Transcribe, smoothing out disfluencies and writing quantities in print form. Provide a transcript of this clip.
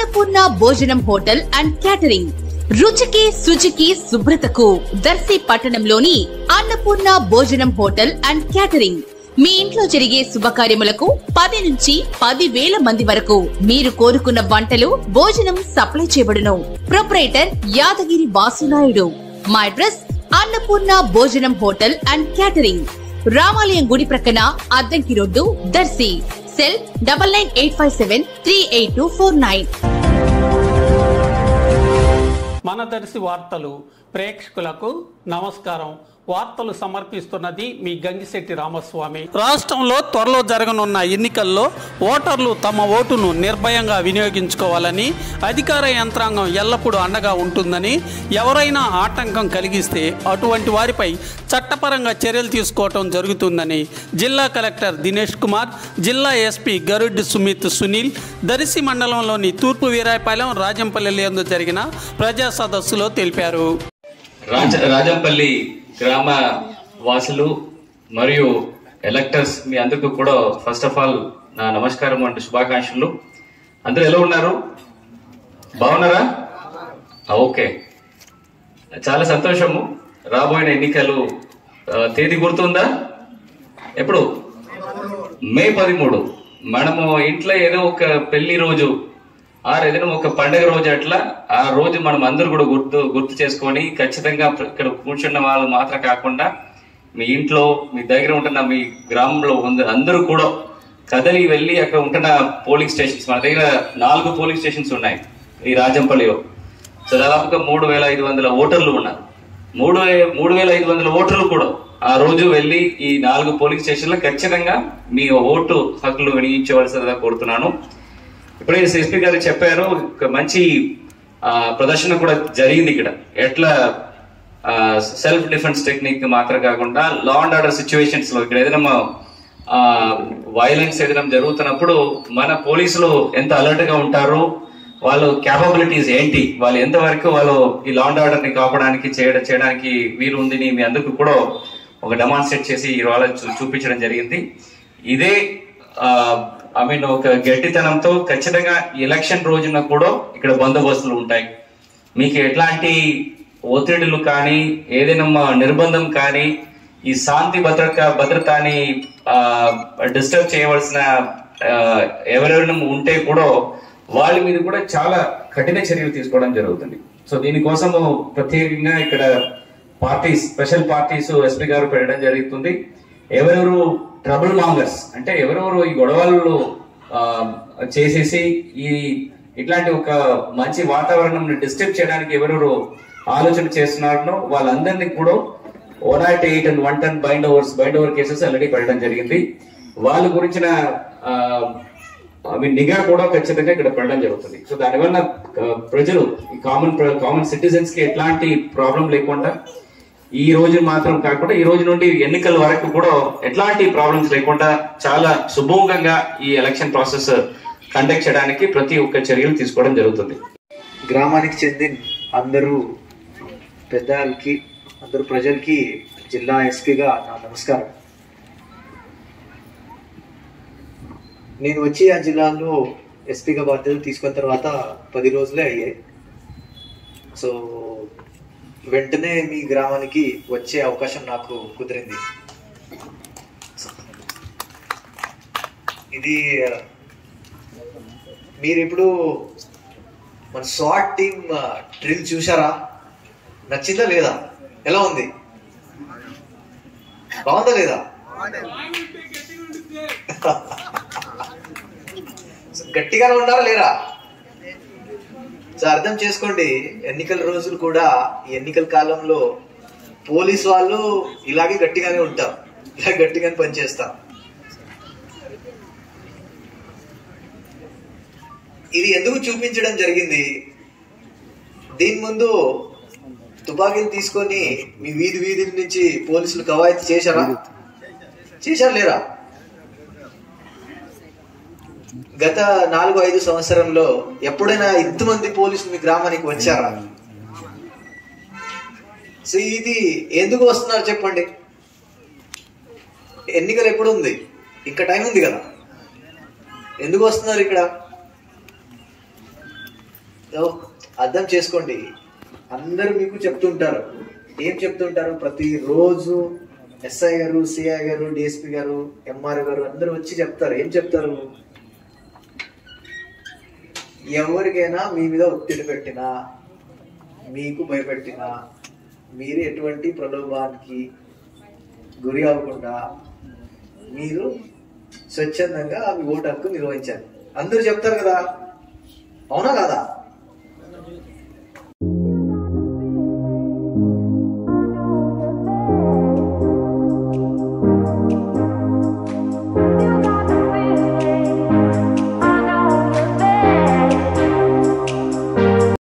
అన్నపూర్ణ భోజనం hotel and catering. రుచికి శుచికి శుభ్రతకు దర్శి పట్టణంలోని అన్నపూర్ణ భోజనం హోటల్ అండ్ క్యాటరింగ్. మీ ఇంట్లో జరిగే శుభకార్యములకు 10 నుంచి 10,000 మంది వరకు మీరు కోరుకున్న వంటలు, భోజనం సప్లై చేయబడును. ప్రొపరేటర్ యాదగిరి వాసునాయుడు. మా అడ్రస్ అన్నపూర్ణ భోజనం హోటల్ అండ్ క్యాటరింగ్, రామాలయం గుడి ప్రక్కన, అద్దంకి రోడ్డు, దర్శి. సెల్ 9985738249. మన దర్శి వార్తలు ప్రేక్షకులకు నమస్కారం. వార్తలు సమర్పిస్తున్నది మీ గంగిశెట్టి రామస్వామి. రాష్ట్రంలో త్వరలో జరగనున్న ఎన్నికల్లో ఓటర్లు తమ ఓటును నిర్భయంగా వినియోగించుకోవాలని అధికార యంత్రాంగం ఎల్లప్పుడూ అండగా ఉంటుందని, ఎవరైనా ఆటంకం కలిగిస్తే అటువంటి వారిపై చట్టపరంగా చర్యలు తీసుకోవటం జరుగుతుందని జిల్లా కలెక్టర్ దినేష్ కుమార్, జిల్లా ఎస్పీ గరుడ్ సుమిత్ సునీల్ దర్శి మండలంలోని తూర్పు వీరాయపాలెం, రాజంపల్లి యందు జరిగిన ప్రజా సదస్సులో తెలిపారు. రాజంపల్లి గ్రామ వాసులు మరియు ఎలక్టర్స్ మీ అందరికీ కూడా ఫస్ట్ ఆఫ్ ఆల్ నా నమస్కారం అంటూ శుభాకాంక్షలు. అందరూ ఎలా ఉన్నారు? బాగున్నారా? ఓకే, చాలా సంతోషము. రాబోయే ఎన్నికలు తేదీ గుర్తుందా? ఎప్పుడు? మే 13. మనము ఇంట్లో ఏదో ఒక పెళ్లి రోజు ఏదైనా ఒక పండుగ రోజు అట్లా ఆ రోజు మనం అందరూ కూడా గుర్తు చేసుకొని ఖచ్చితంగా ఇక్కడ కూర్చున్న వాళ్ళు మాత్రం కాకుండా మీ ఇంట్లో, మీ దగ్గర ఉంటున్న మీ గ్రామంలో అందరూ కూడా కదలి వెళ్ళి అక్కడ ఉంటున్న పోలింగ్ స్టేషన్స్, మన దగ్గర 4 పోలింగ్ స్టేషన్స్ ఉన్నాయి ఈ రాజంపల్లిలో. సో దాదాపుగా 3,500 ఓటర్లు ఉన్నారు. 3,500 ఓటర్లు కూడా ఆ రోజు వెళ్ళి ఈ 4 పోలింగ్ స్టేషన్లో ఖచ్చితంగా మీ ఓటు హక్కులు వినియోగించవలసిందిగా కోరుతున్నాను. ఇప్పుడే ఎస్పీ గారు చెప్పారు, మంచి ప్రదర్శన కూడా జరిగింది ఇక్కడ. ఎట్లా సెల్ఫ్ డిఫెన్స్ టెక్నిక్ మాత్రం కాకుండా లా అండ్ ఆర్డర్ సిచ్యువేషన్స్ లో ఇక్కడ ఏదైనా వైలెన్స్ ఏదైనా జరుగుతున్నప్పుడు మన పోలీసులు ఎంత అలర్ట్ గా ఉంటారు, వాళ్ళు క్యాపబిలిటీస్ ఏంటి, వాళ్ళు ఎంతవరకు వాళ్ళు ఈ లా అండ్ ఆర్డర్ ని కాపాడడానికి చేయడానికి వీలు ఉంది, మీ అందరికీ కూడా ఒక డెమాన్స్ట్రేట్ చేసి ఇవాళ చూపించడం జరిగింది. ఇదే ఒక గట్టితనంతో ఖచ్చితంగా ఎలక్షన్ రోజున కూడా ఇక్కడ బందోబస్తులు ఉంటాయి. మీకు ఎట్లాంటి ఒత్తిడులు కానీ ఏదైనా నిర్బంధం కానీ ఈ శాంతి భద్రతని డిస్టర్బ్ చేయవలసిన ఎవరెవరైనా ఉంటే కూడా వాళ్ళ మీద కూడా చాలా కఠిన చర్యలు తీసుకోవడం జరుగుతుంది. సో దీనికోసము ప్రత్యేకంగా ఇక్కడ స్పెషల్ పార్టీస్ ఎస్పీ గారు పెట్టడం జరుగుతుంది. ఎవరెవరు ట్రబుల్ మాంగర్స్ అంటే ఎవరెవరు ఈ గొడవలు చేసేసి ఇట్లాంటి ఒక మంచి వాతావరణం డిస్టర్బ్ చేయడానికి ఎవరెవరు ఆలోచన చేస్తున్నారో వాళ్ళందరినీ కూడా 108 and 110 bind over cases already పెట్టడం జరిగింది. వాళ్ళ గురించిన నిఘా కూడా ఖచ్చితంగా ఇక్కడ పెట్టడం జరుగుతుంది. సో దానివల్ల ప్రజలు కామన్ సిటిజన్స్ కి ఎట్లాంటి ప్రాబ్లం లేకుండా ఈ రోజు మాత్రం కాకుండా ఈ రోజు నుండి ఎన్నికల వరకు కూడా ఎట్లాంటి ప్రాబ్లమ్స్ లేకుండా చాలా సుమూహంగా ఈ ఎలక్షన్ ప్రాసెస్ కండక్ట్ చేయడానికి ప్రతి ఒక్క చర్యలు తీసుకోవడం జరుగుతుంది. గ్రామానికి చెందిన అందరూ పెద్దలకి, అందరూ ప్రజలకి జిల్లా ఎస్పీగా నా నమస్కారం. నేను వచ్చి ఆ జిల్లాలో ఎస్పీగా బాధ్యతలు తీసుకున్న తర్వాత 10 రోజులే అయ్యాయి. సో వెంటనే మీ గ్రామానికి వచ్చే అవకాశం నాకు కుదిరింది. ఇది మీరు ఇప్పుడు మన స్వాట్ టీమ్ డ్రిల్ చూసారా? నచ్చిందా లేదా? ఎలా ఉంది? బాగుందా లేదా? గట్టిగానే ఉన్నారా లేరా? సో అర్థం చేసుకోండి, ఎన్నికల రోజులు కూడా ఈ ఎన్నికల కాలంలో పోలీస్ వాళ్ళు ఇలాగే గట్టిగానే ఉంటారు, ఇలా గట్టిగానే పనిచేస్తారు. ఇది ఎందుకు చూపించడం జరిగింది? దీని ముందు తుపాకీలు తీసుకొని మీ వీధుల నుంచి పోలీసులు కవాయతు చేశారా లేరా? గత 4-5 సంవత్సరంలో ఎప్పుడైనా ఇంతమంది పోలీసులు మీ గ్రామానికి వచ్చారా? సో ఇది ఎందుకు వస్తున్నారు చెప్పండి? ఎన్నికలు ఎప్పుడు ఉంది? ఇంకా టైం ఉంది కదా. ఎందుకు వస్తున్నారు ఇక్కడ? అర్థం చేసుకోండి. అందరు మీకు చెప్తుంటారు. ఏం చెప్తుంటారు? ప్రతిరోజు ఎస్ఐ గారు, సిఐ గారు, డిఎస్పీ గారు, ఎంఆర్ గారు అందరూ వచ్చి చెప్తారు. ఏం చెప్తారు? ఎవరికైనా మీ మీద ఒత్తిడి పెట్టినా, మీకు భయపెట్టినా, మీరు ఎటువంటి ప్రలోభానికి గురి అవ్వకుండా మీరు స్వచ్ఛందంగా మీ ఓటు హక్కు నిర్వహించాలి. అందరూ చెప్తారు కదా, అవునా కాదా?